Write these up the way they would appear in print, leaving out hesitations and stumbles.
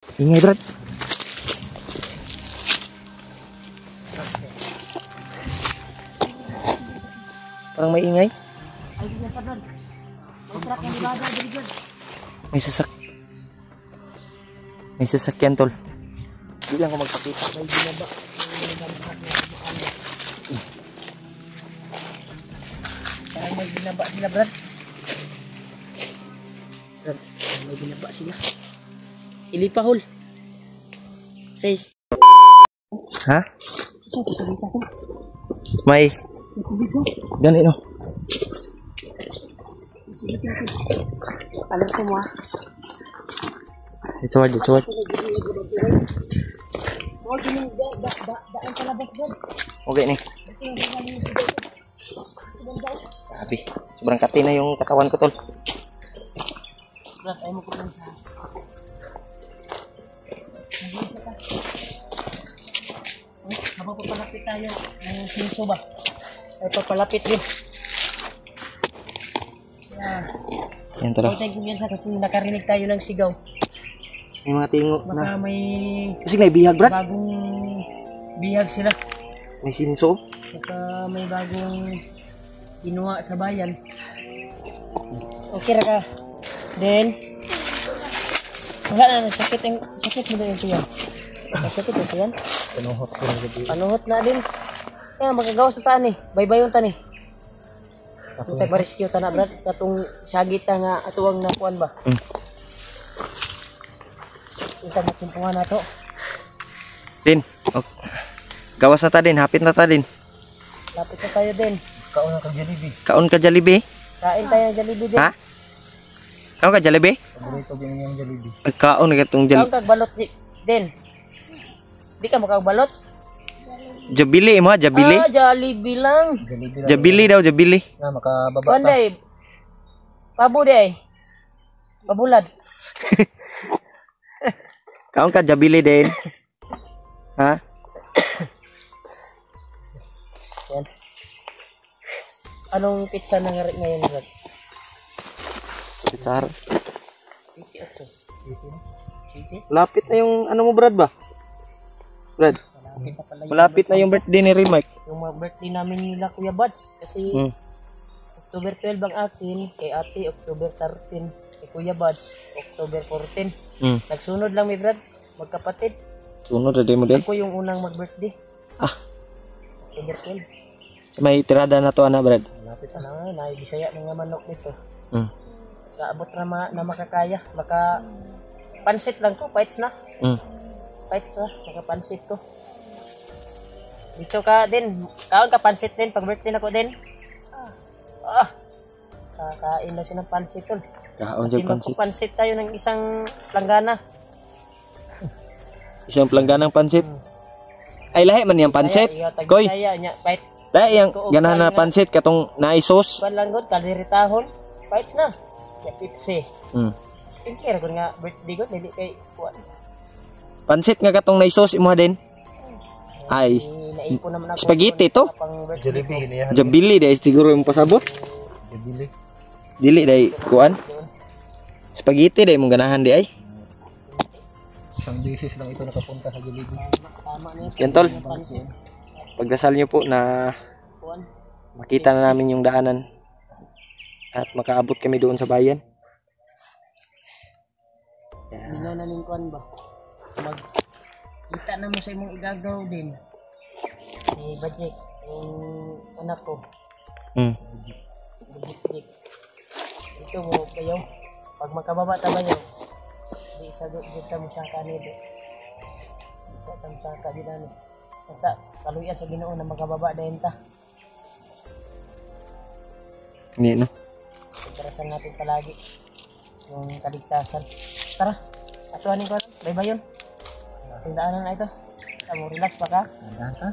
Ingay, Brad. Parang may ingay. May sasakyan, tol. Hindi lang ko magpakita. May binaba. Parang may binaba sila, Brad. Brad, may binaba sila. Ilipahol. Says. Ha? May. Ganito. Alam ko mo ah. It's hard. Okay nih. Sabi, sobrang kati na yung katawan ko, tol. Habang papalapit tayo ng sinso ba? Ay papalapit din. Yan, tol. Thank you yan kasi nakarinig tayo ng sigaw. May mga tingo Baka na. may Kasi may bihag, Brad. bagong bihag sila. May sinso. Baka may bagong kinuha sa bayan. Okay ra ka. Then wala na sakit mo din yan. Sakit ito yan. Panuhot na din. Kaya magagawa sa tani. Baybayon tani. Kita rescue ta na, Brad. Katong sagita nga atuwang nakuan ba? Kita matsimpungan na to. Din. Okay. Gawas na ta din. Hapit na ta din. Lapit na tayo din. Kaon ka Jollibee. Kaon ka Jollibee? Kain tayo ng Jollibee din. Ha? Kaon ka Jollibee? Paborito din yung Jollibee. Kaon na katong Kaon kag balot din. Di ka makagbalot? Jabili mo, Jabili? Ah, Jollibee lang. Jabili daw, Jabili. Na makababa pa. Panday. Pabo day. Pabulad. Kaon ka Jabili din. Ha? Yan. Anong pizza nangyari ngayon, Brad? Pizza. City? Lapit na yung ano mo, Brad ba? Brad. Malapit na yung birthday ni Rimark. Yung birthday namin nila Kuya Buds. Kasi October 12 ang akin, kay ate October 13, kay Kuya Buds October 14. Nagsunod lang mi, Brad, magkapatid. Sunod na din mo din. Ako yung unang mag-birthday. October 12. May tirada na to, ana, Brad. Malapit na nga, naibisaya mga manok nito. Sa abot na makakaya, maka pansit lang to, fights na. Fights na, maka pansit to. Dito ka din, kaon ka pansit din, pag birthday na ko din. Kakain lang siya ng pansit tol. Kaon Kasi siya pansit. magpapansit tayo ng isang planggana. Isang plangganang pansit. Ay, lahi man yung pansit. Koy, lahi yung ganahan na pansit katong naisos. Balanggot, kaliritahon, fights na. Kaya pipsi. Siyempre, kung nga birthday ko, hindi kay kuwan. Pansit nga katong naisos, imuha din. Ay, naipon naman ako. spaghetti to. Jollibee. Jabili dahil siguro yung pasabot. Dili dahil kuan. Spaghetti dahil mong ganahan di ay. Isang beses lang ito nakapunta sa Jollibee. Yan, tol. Pagdasal nyo po na makita na namin yung daanan at makaabot kami doon sa bayan. Minaw na ning kuan ba? Kita na mo sa imong igagaw din. Ni Bajik, yung anak ko. Bajik. Ito mo kayo. Pag makababa ta ba niyo? Di sa dito mo siya kanito. Sa tamsa ka din ano. Basta kaluyan sa Ginoo na makababa dayon ta. Hindi, no? Pagkarasan natin palagi yung kaligtasan. Tara, atuhanin ko. Bye-bye yun. Tindaanan na ito. Kamu relax pa ka?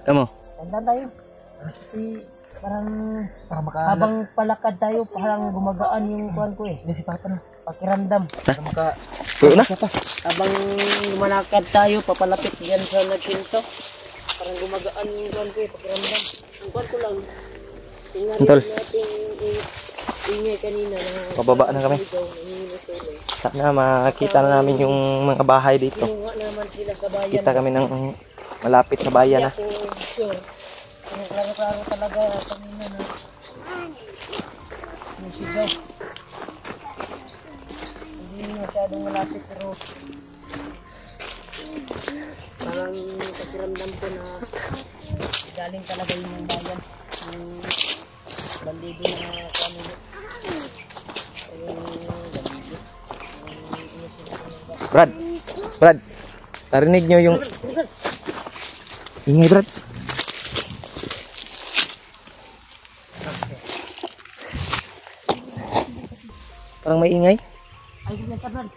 Tamo. Tandaan tayo. Kasi parang habang palakad tayo, parang gumagaan yung kuhan ko eh. Hindi pa na. Pakiramdam. Tuyo na. Habang lumalakad tayo, papalapit yan sa nagsinso. Parang gumagaan yung kuhan ko eh, pakiramdam. Ang kuhan ko lang, tingnan Tol. natin ingay kanina na Pababa na kami. Sana makita na namin yung mga bahay dito. kinuha naman sila sa bayan. Kita kami ng malapit sa bayan na. Hindi ako sure. Klaro-klaro talaga kanina na yung sigaw. Hindi masyadong malapit pero parang pakiramdam ko na galing talaga yun ng bayan. Yung bandido na kanina. Brad, narinig nyo yung ingay, Brad? Parang may ingay. Ay, ganyan sa Brad.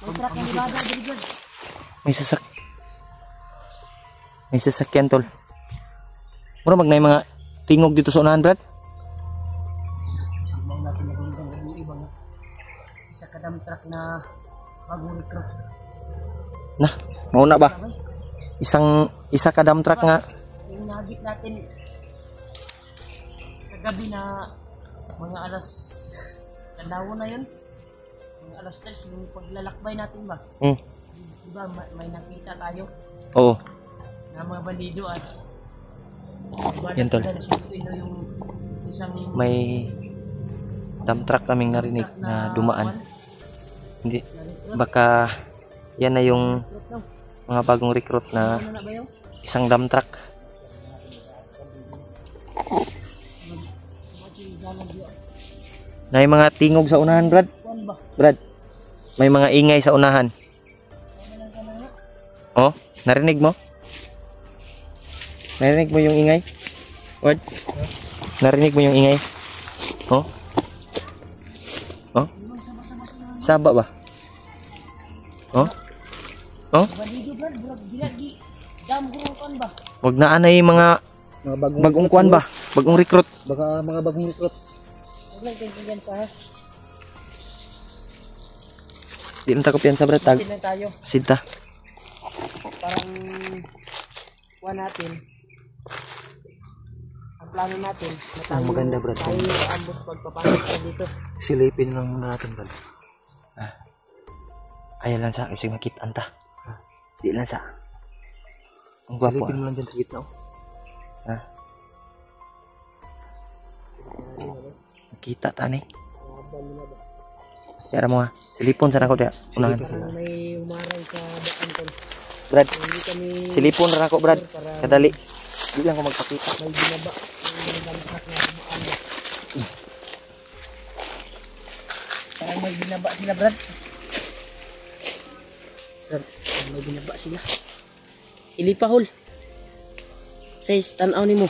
May truck yung ibada, Brad. May sasakyan, tol. Mura magnay mga tingog dito sa unahan, Brad. Sigaw natin na ganyan ng ibang isa ka dump truck na bagong recruit. Nah, mauna ba? Isa ka dump truck nga. Yung nagit natin kagabi na mga alas kalawo na yun. Mga alas 3 yung paglalakbay natin ba? Diba may nakita tayo Oo. na mga bandido at Yan, tol. yung isang May dump truck kaming narinig na dumaan. Hindi, baka yan na yung mga bagong recruit na ano na ba yun? isang dump truck. Na yung mga tingog sa unahan, Brad. Kuan ba? Brad, may mga ingay sa unahan. Oh, narinig mo? Narinig mo yung ingay? What? Narinig mo yung ingay? Oh? Oh? Saba ba? Oh? Oh? Bandido Brad, bilagi dam gurong kuan ba? Wag na anay mga Mga bagong kuan ba? Bagong recruit. Baka mga bagong recruit. Huwag lang tingin sa ha. Di lang takop yan sa Brad. Tag. Sin lang tayo. Sinta. Parang kuha natin. Ang plano natin. Ang maganda, Brad. Tayo yung ambos pagpapasok tayo dito. Silipin lang muna natin, Brad. Ayaw lang sa kasi makita anta. Di lang sa. Ang gwapo. Silipin mo lang dyan sa gitna. Makita tani. Yara mo ha. Silipon sana ko dia. Unahan. Parang may umarang sa bakan ko. Brad, Hindi kami silipon ra ako, Brad. Kadali. Di lang ko magpakita. may binaba. May dampak na umaan. Parang may binaba sila, Brad. Brad, may binaba sila. Ilipahol. Size, tanaw ni mo.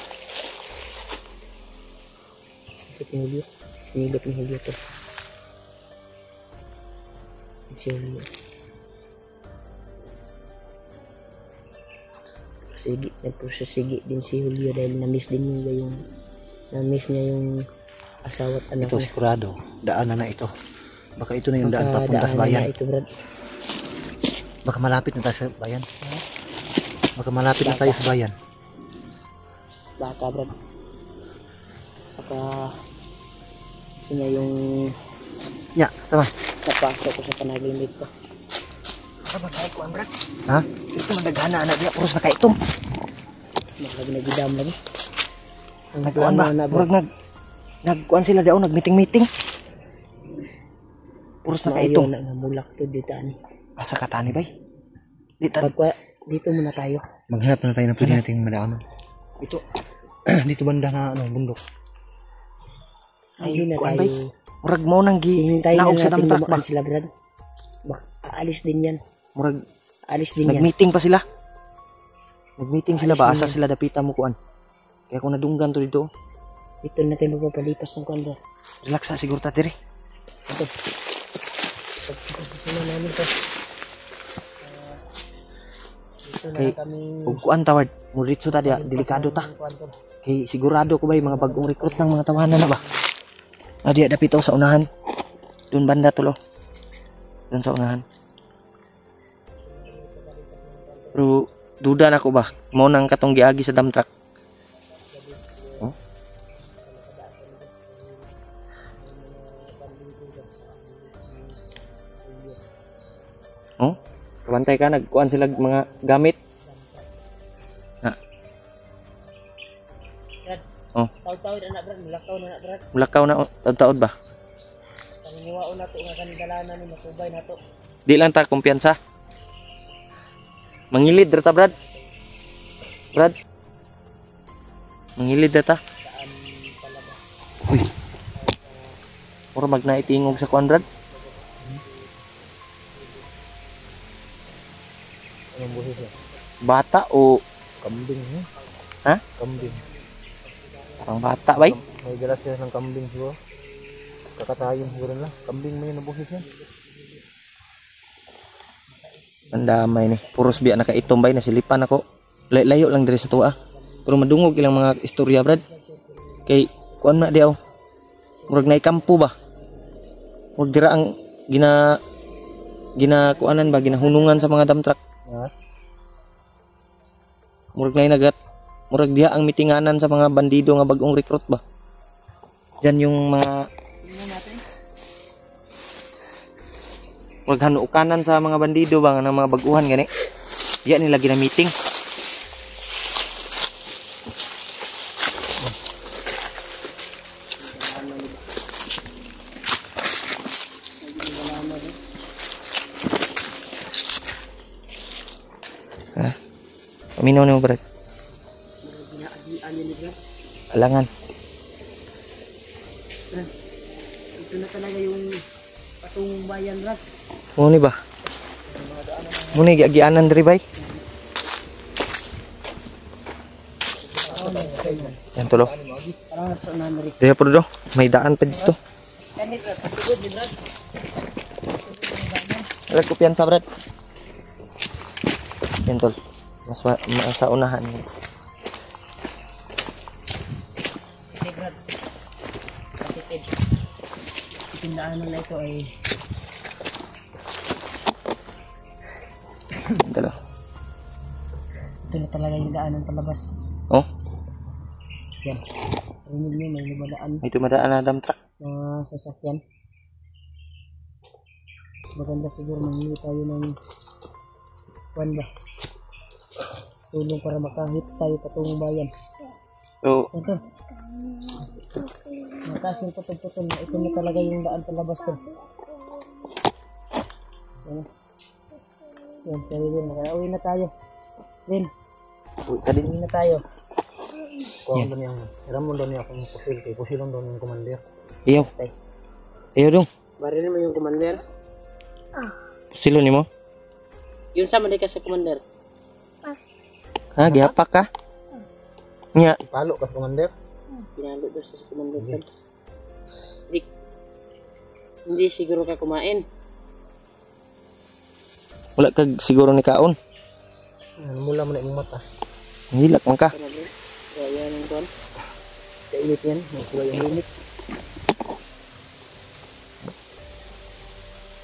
Sinilip ni Julio. Sinilip ni Julio to. Si Julio. Sige, nagprosesige din si Julio dahil na-miss din niya yung asawa at anak Ito niya. sigurado. Daanan na ito. Baka ito na yung daan Baka papunta sa daanan bayan. na ito, Brad. Baka malapit na tayo sa bayan. Baka malapit na tayo sa bayan. Baka, Brad. Baka siya yung Ya, tama. napasok ko sa panaginip ko. Tama tayo ko, Brad. Ha? Ito madagana na dia. Puros na kayo itong. Lagi nagidam lagi. Ang Nagkuan ba? na, Murag nagkuan sila daw nagmeeting-meeting. Puros na kay ito. na namulak to dito ani. Asa ka tani bay? Dito. Pagka dito muna tayo. Maghanap na tayo ng pwede nating madaanan. Ito. Dito banda na bundok. Hindi na kuan tayo. bay? Murag mo nang Hintayin na laog sa natin damtrak ba? dumaan sila, Brad. Aalis din yan. Murag Aalis din yan. nagmeeting pa sila. Nagmeeting sila ba? Ayos Asa din. sila dapita mo kuan? Kaya kung nadunggan to dito, Dito natin magpapalipas ng kanda. relax sa siguro ta dire. Ito. Pagkakasama namin to. Dito na Okay. kami. Ug kuan tawad, mo ritso ta dia, delikado ta. Kay sigurado ko ba mga bagong recruit ng mga tawanan na ba? Dia dapito sa unahan. Doon banda tulo. Doon sa unahan. Pero duda na ko ba? Mo nang katong giagi sa dump truck. Oh? nagbantay ka, nagkuan sila mga gamit. Ha. Brad. Oh. Taw-taw na brad, mulakaw na brad. Mulakaw na taod ba? Paniniwao na to nga kanidalanan ni masubay na to. Di lang ta kumpiyansa. Mangilid ra ta, Brad. Brad. Mangilid ra ta. Daan palabas. Uy. Mura magnaitingog sa kuan, Brad. Anong buhis niya? Bata o Kambing niya. Ha? Kambing. parang bata, bay? May galas siya ng kambing siguro. Kakatayin siguro na. Kambing mo yun ang buhis niya. Ang damay ni. Puros biya nakaitom, bay. Nasilipan ako. Layo lang diri sa tuwa. Pero madungog ilang mga istorya, Brad. Kay kuan na diaw. Murag na ikampo ba? Murag dira ang ginakuanan ba, ginahunungan sa mga dump truck. Ha? Murag na nagat. Murag diha ang mitinganan sa mga bandido nga bagong recruit ba. Diyan yung mga murag hanukanan sa mga bandido ba nga ng mga baguhan gani. Diya nila gina-meeting. Ha? Paminaw na mo, Brad. Alangan. Ito na talaga yung patungong bayan brad. Muni ba? Muni giagianan diri bay. Yan tulo. Parang sa nanrik. Diri po do. May daan pa dito. Kanit brad, patugod ni brad. Alat ko piyansa, Brad. Yan tol. Mas sa unahan. Sige brad. Pasitid. Itindaanan na ito ay Dalo. ito na talaga yung daanan palabas. Oh, Yan. Rinig nyo, may lumadaan may tumadaan na dump truck. na sasakyan. Mas maganda siguro manghili tayo ng kwan ba? Tulong para makahits tayo patungong bayan. So, Ito. Mataas yung putol-putol. Ito na talaga yung daan palabas to. Yan. Yan, kaya yun. Uwi na tayo. Rin, uy, kadin. uwi na tayo. Kuha doon yung, iramon doon yung akong pusil. Kay pusilon doon yung commander. Iyaw. Iyaw dong. Barilin mo yung commander. Silo nimo? Yun sama di ka sa commander. Ha, gihapak ka? Nya, Palo ka sa commander. Pinalo doon sa commander. Hindi siguro ka kumain. wala kag siguro ni kaon. Mula mo na yung mata. Hilak man ka. Kaya yung doon. Kainit yan. Kuha yung init.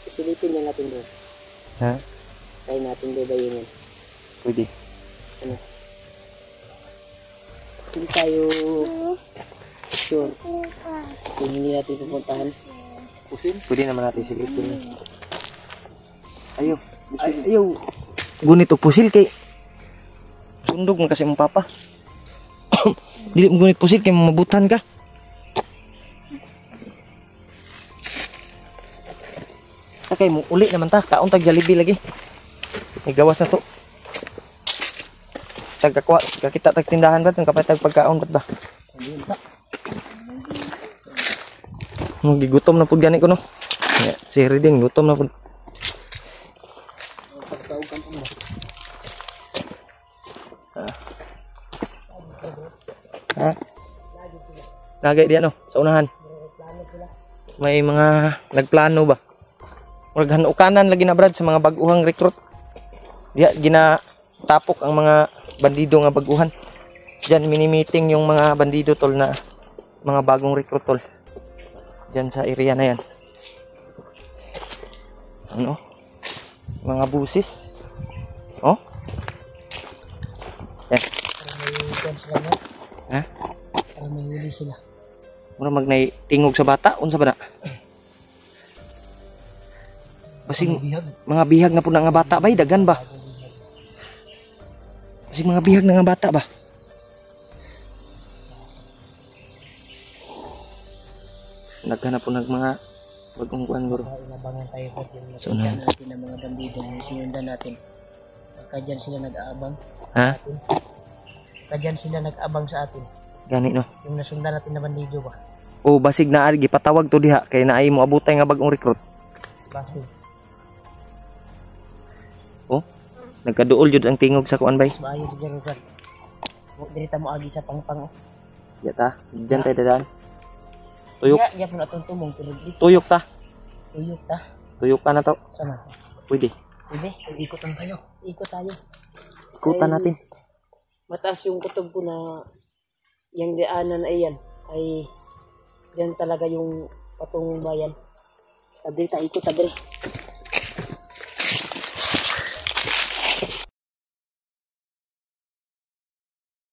Isilipin na natin doon. Ha? Kaya natin doon ba yun yan? Pwede. Hindi tayo sure kung hindi natin pupuntahan. Pwede naman natin silipin. Ayaw. Ayaw. Gunit og pusil kay sundog man kasi mong papa. Dili mo gunit pusil kay mabutan ka. Takay mo uli naman ta. Kaon tag Jollibee lagi. May gawas na to. Tagkakwa, kakita tag tindahan ba? Kapay tag pagkaon ba? Gigutom na pud gani ko no. Si Riding gutom na pud. Ha? Lagay diyan no, sa unahan. May mga nagplano ba? Murag hanukanan lagi na Brad sa mga baguhang recruit. Diya ginatapok ang mga bandido nga baguhan. Diyan mini-meeting yung mga bandido tol na mga bagong recruit tol. Diyan sa area na yan. Ano? Mga busis. Oh? Yan. Ha? Para may huli sila. Mura magnay tingog sa bata unsa ba na? Basing mga bihag na po na nga bata bay, dagan ba? Basing mga bihag na nga bata ba? Naghanap po ng mga bagong kuan guro. Inabangan tayo po yung So, nakita natin ng mga bandido yung sinundan natin. Baka dyan sila nag-aabang Ha? sa atin. Baka dyan sila nag-aabang sa atin. Gani no. Yung nasundan natin na bandido ba? O basig na ari gipatawag to diha kay naay mo abutay nga bagong recruit. Basig. Oh. Nagkaduol jud ang tingog sa kuan bay. Mas maayo dyan lugar. Dirita mo agi sa pangpang. Yata, diyan tayo dadaan. Tuyok, Iya po na itong tumong tulog dito. tuyok ta. Tuyok ta. Tuyok ka na to. Sana. Pwede. Pwede. Ikutan tayo. Ikot tayo. Ikutan natin. Mataas yung kutob ko na yung dianan ay yan. Ay yan talaga yung patungong bayan. Tabi tayo ikot tabi.